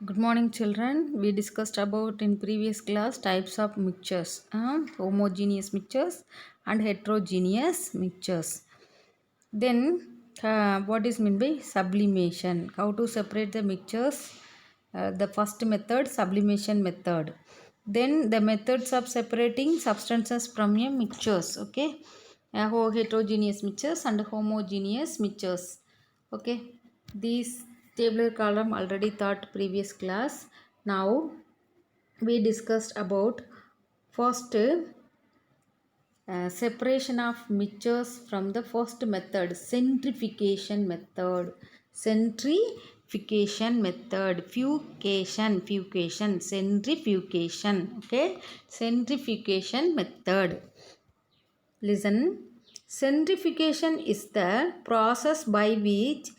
Good morning, children. We discussed about in previous class types of mixtures, homogeneous mixtures and heterogeneous mixtures. Then, what is meant by sublimation? How to separate the mixtures? The first method, sublimation method. Then the methods of separating substances from a mixtures. Okay, heterogeneous mixtures and homogeneous mixtures. Okay, these tabular column already taught previous class. Now we discussed about first separation of mixtures from the first method, centrifugation method, centrifugation. Okay, centrifugation method. Listen, centrifugation is the process by which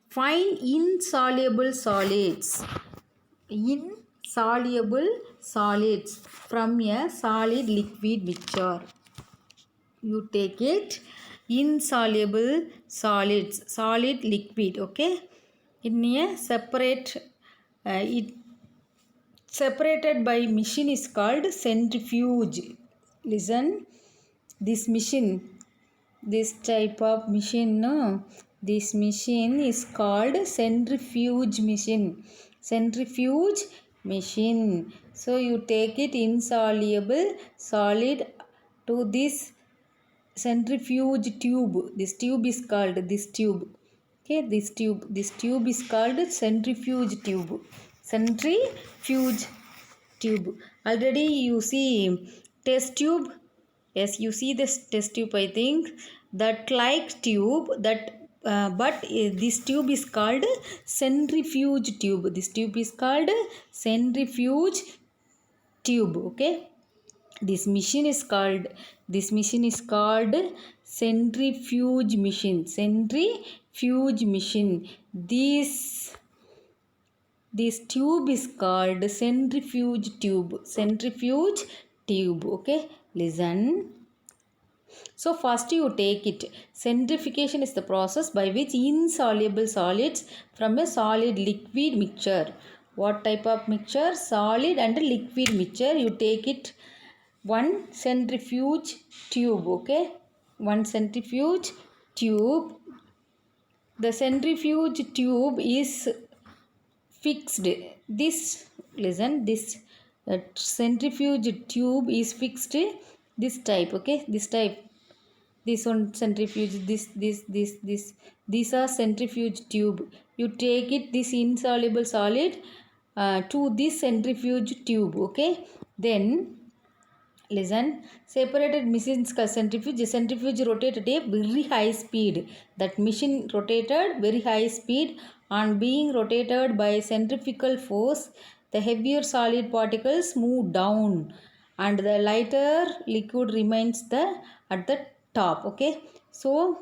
fine insoluble solids from a solid liquid mixture. You take it insoluble solids, solid liquid, okay, in a it separated by machine is called centrifuge. Listen, this machine, this type of machine, no, this machine is called centrifuge machine. So you take it insoluble solid to this centrifuge tube. This tube is called this tube. Okay, this tube is called centrifuge tube. Already you see test tube. Yes, you see this test tube, I think. That like tube, that but this tube is called centrifuge tube. This tube is called centrifuge tube. Okay, this machine is called centrifuge machine. This tube is called centrifuge tube. Okay, listen. So first you take it. Centrifugation is the process by which insoluble solids from a solid liquid mixture. What type of mixture? Solid and liquid mixture. You take it one centrifuge tube. Okay, one centrifuge tube. The centrifuge tube is fixed. This centrifuge tube is fixed this type. Okay, this type, this one centrifuge, this these are centrifuge tube. You take it this insoluble solid to this centrifuge tube. Okay, then listen, separated machines called centrifuge. The centrifuge rotated at a very high speed. That machine rotated very high speed. On being rotated by centrifugal force, the heavier solid particles move down and the lighter liquid remains at the top. Okay, so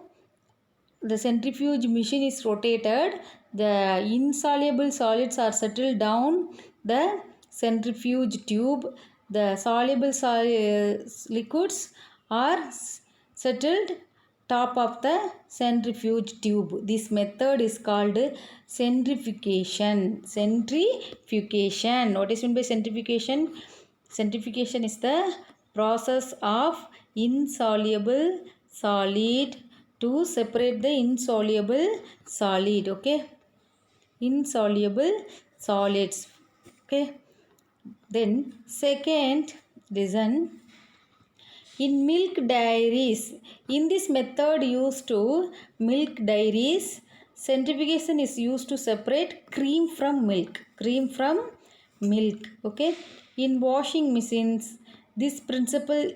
the centrifuge machine is rotated. The insoluble solids are settled down the centrifuge tube. The soluble liquids are settled top of the centrifuge tube. This method is called centrifugation. What is meant by centrifugation? Centrifugation is the process of insoluble solid to separate the insoluble solid. Okay, insoluble solids. Okay, then second, listen, in milk dairies, in this method used to milk dairies, centrifugation is used to separate cream from milk. Okay, in washing machines, this principle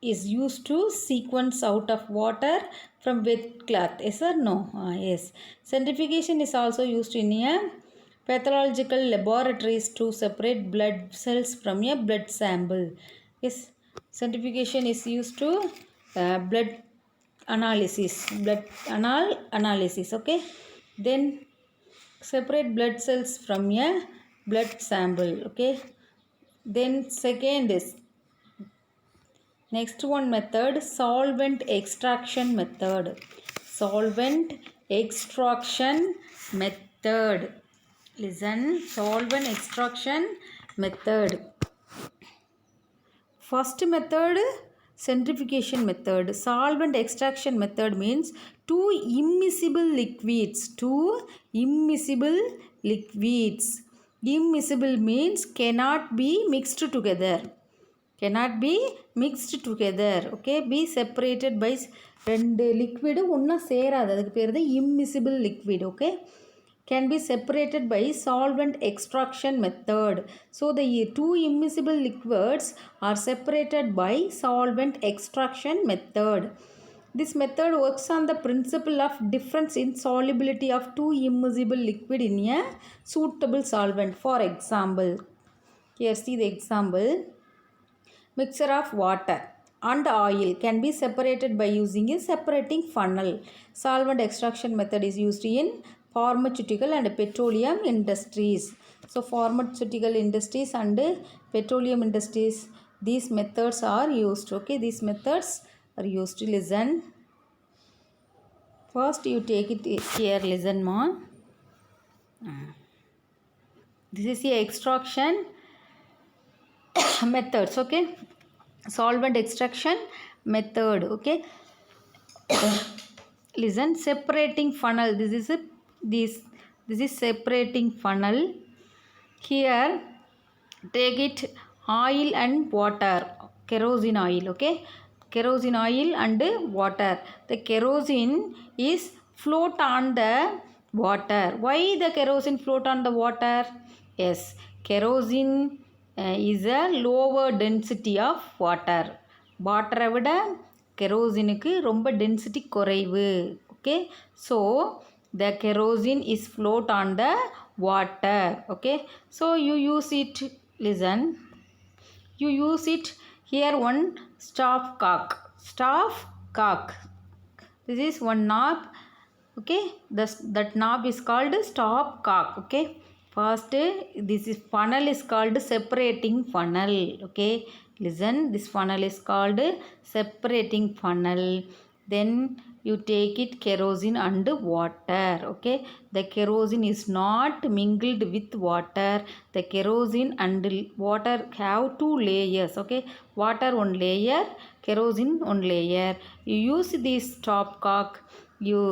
is used to sequence out of water from wet cloth. Yes or no? Yes. Centrifugation is also used in a pathological laboratories to separate blood cells from a blood sample. Yes, centrifugation is used to blood analysis. Okay, then separate blood cells from a blood sample. Okay, then second is next one method, solvent extraction method. Listen, solvent extraction method. First method, centrifugation method. Solvent extraction method means two immiscible liquids. Two immiscible liquids. Immiscible means cannot be mixed together. Cannot be mixed together. Okay, be separated by ரெண்டு liquid ஒன்றா சேராது, அதுக்கு பேர் தான் immiscible liquid. Okay, can be separated by solvent extraction method. So the two immiscible liquids are separated by solvent extraction method. This method works on the principle of difference in solubility of two immiscible liquid in a suitable solvent. For example, here see the example. Mixture of water and oil can be separated by using a separating funnel. Solvent extraction method is used in pharmaceutical and petroleum industries. So pharmaceutical industries and petroleum industries, these methods are used. Okay, these methods are used. Listen. First you take it here, listen more. This is the extraction methods. Okay, solvent extraction method. Okay, listen, separating funnel. This is separating funnel. Here take it oil and water, kerosene oil. Okay, kerosene oil and water. The kerosene is float on the water. Why the kerosene float on the water? Yes, kerosene is a lower density of water. வாட்டரை விட கெரோசினுக்கு ரொம்ப density குறைவு. Okay, so the kerosene is float on the water. Okay, so you use it. Listen, you use it here. One stopcock. This is one knob. Okay, that knob is called stopcock. Okay, first this is funnel is called separating funnel. Okay, listen, this funnel is called separating funnel. Then you take it kerosene and water. Okay, the kerosene is not mingled with water. The kerosene and water have two layers. Okay, water one layer, kerosene one layer. You use this stopcock. You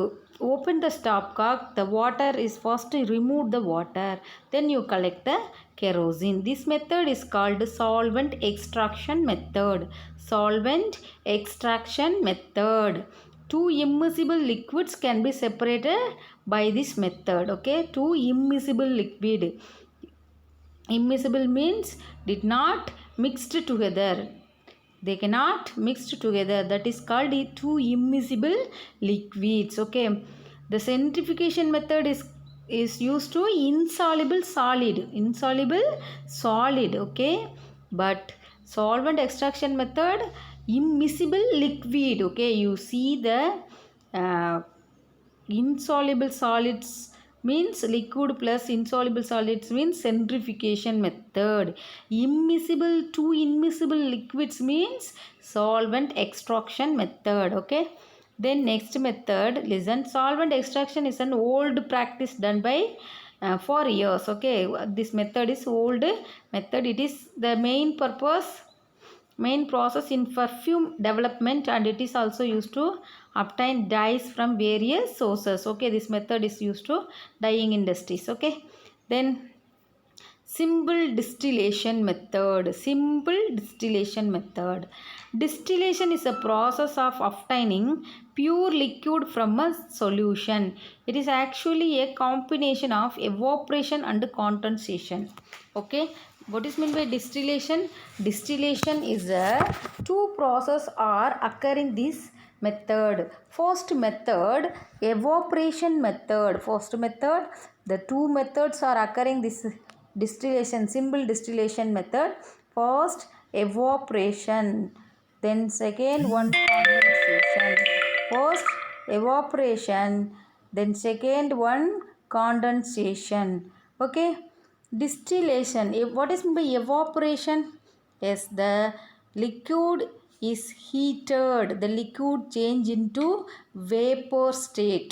open the stopcock. The water is first remove the water, then you collect the kerosene. This method is called solvent extraction method. Solvent extraction method. Two immiscible liquids can be separated by this method. Okay, two immiscible liquid. Immiscible means did not mixed together. They cannot mixed together. That is called two immiscible liquids. Okay, the centrifugation method is used to insoluble solid. Okay, but solvent extraction method immiscible liquid. Okay, you see the insoluble solids means liquid plus insoluble solids means centrifugation method. Immiscible, two immiscible liquids means solvent extraction method. Okay, then next method, listen, solvent extraction is an old practice done by for years. Okay, this method is old method. It is the main process in perfume development, and it is also used to obtain dyes from various sources. Okay, this method is used to dyeing industries. Okay, then simple distillation method. Distillation is a process of obtaining pure liquid from a solution. It is actually a combination of evaporation and condensation. Okay, what is meant by distillation? Distillation is a two process are occurring this method. First method, evaporation method. The two methods are occurring this distillation, simple distillation method. First evaporation, then second one condensation. First evaporation, then second one condensation. Okay, distillation. What is meant by evaporation? Yes, the liquid is heated. The liquid change into vapor state.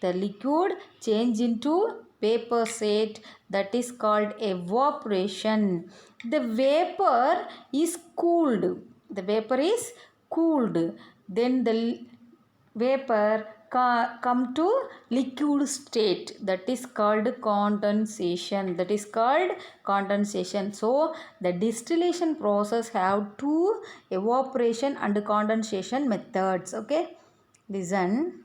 The liquid change into vapor state, that is called evaporation. The vapor is cooled. The vapor is cooled. Then the vapor come to liquid state, that is called condensation. That is called condensation. So the distillation process have two evaporation and condensation methods. Okay, listen.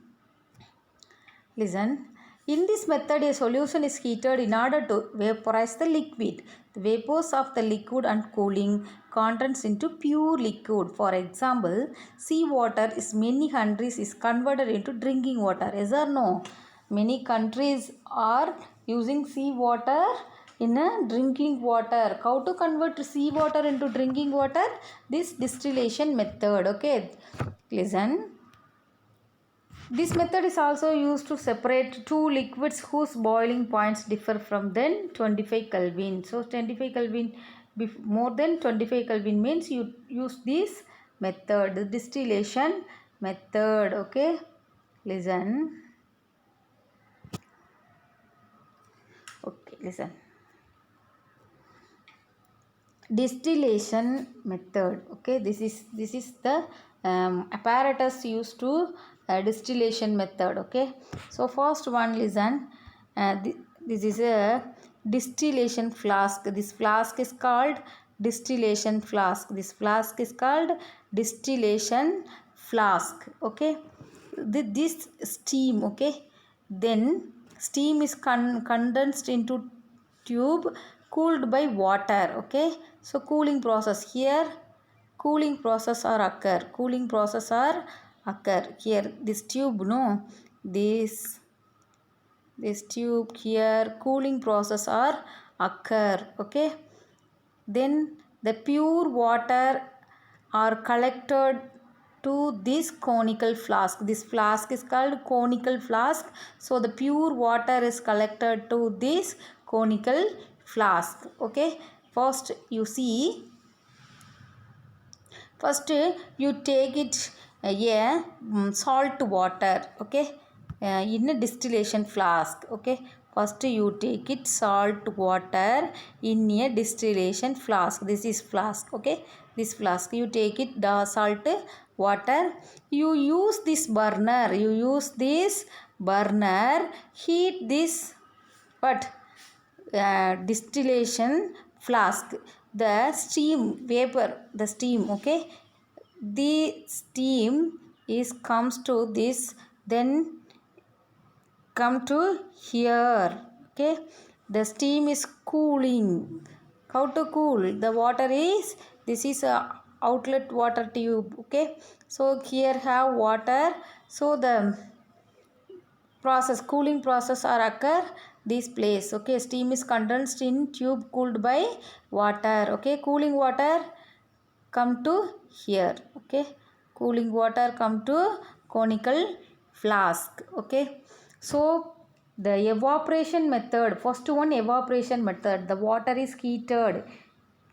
In this method, a solution is heated in order to vaporize the liquid. The vapors of the liquid and cooling condense into pure liquid. For example, seawater is many countries is converted into drinking water. Yes or no? Many countries are using seawater in a drinking water. How to convert seawater into drinking water? This distillation method. Okay, listen. This method is also used to separate two liquids whose boiling points differ from then 25 Kelvin. So 25 Kelvin, more than 25 Kelvin means you use this method, the distillation method. Okay, listen. Okay, listen. Distillation method. Okay, this is the apparatus used to distillation method. Okay, so first one, listen. This is a distillation flask. This flask is called distillation flask. This flask is called distillation flask. Okay, this steam. Okay, then steam is condensed into tube cooled by water. Okay, so cooling process here, cooling process are occur here. This tube, no, this tube here, cooling process are occur. Okay, then the pure water are collected to this conical flask. This flask is called conical flask. So the pure water is collected to this conical flask. Okay, first you see, first you take it salt water. Okay, in a distillation flask. Okay, first you take it salt water in a distillation flask. This is flask. Okay, this flask you take it the salt water. You use this burner. Heat this what distillation flask. The steam vapor, the steam. Okay, the steam is comes to this, then come to here. Okay, the steam is cooling. How to cool? The water is, this is a outlet water tube. Okay, so here have water. So the process, cooling process are occur this place. Okay, steam is condensed in tube cooled by water. Okay, cooling water come to here. Okay, cooling water come to conical flask. Okay, so the evaporation method, first one evaporation method, the water is heated,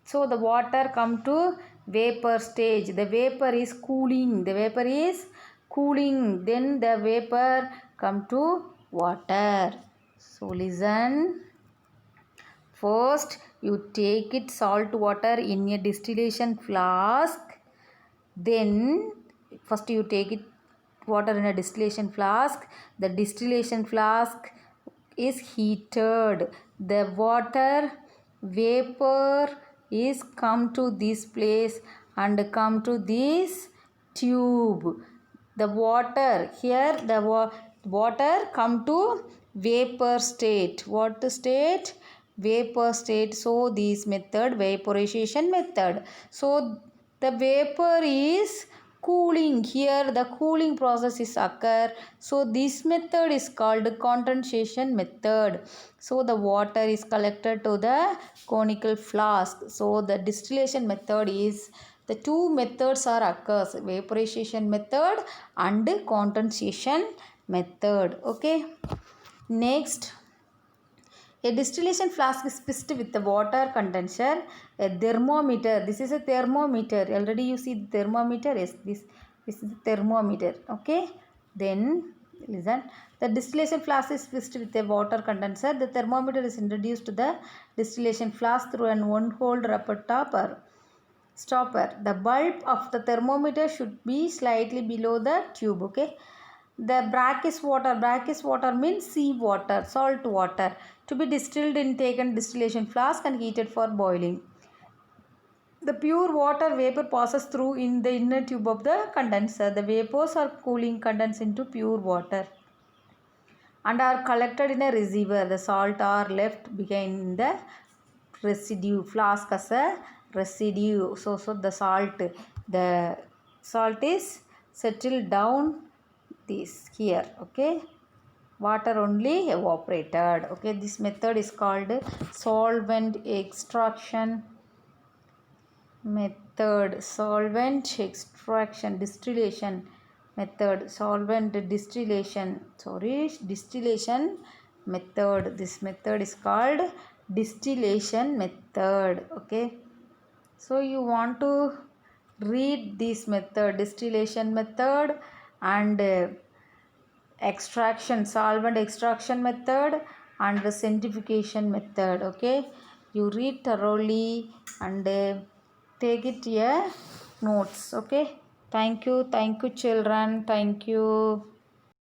so the water come to vapor stage. The vapor is cooling. Then the vapor come to water. So listen. First you take it salt water in a distillation flask. Then first you take it water in a distillation flask. The distillation flask is heated. The water vapor is come to this place and come to this tube. The water here, the water come to vapor state. What state? Vapor state. So this method, vaporization method. So the vapor is cooling. Here the cooling process is occur. So this method is called condensation method. So the water is collected to the conical flask. So the distillation method is, the two methods are occurs, vaporization method and condensation method. Okay, next, a distillation flask is fixed with the water condenser, a thermometer. This is a thermometer. Already you see the thermometer. Yes, this is the thermometer. Okay. Then Listen, the distillation flask is fixed with a water condenser. The thermometer is introduced to the distillation flask through an one-hole rubber stopper. The bulb of the thermometer should be slightly below the tube. Okay. The brackish water means sea water, salt water, to be distilled in taken distillation flask and heated for boiling. The pure water vapor passes through in the inner tube of the condenser. The vapors are cooling condense into pure water and are collected in a receiver. The salt are left behind in the residue flask as a residue. So the salt is settled down this here. Okay, water only evaporated. Okay, this method is called solvent extraction method. Solvent extraction distillation method. Distillation method. This method is called distillation method. Okay, so you want to read this method, distillation method, and solvent extraction method, and the centrifugation method. Okay, you read thoroughly and take it your notes. Okay, thank you children, thank you.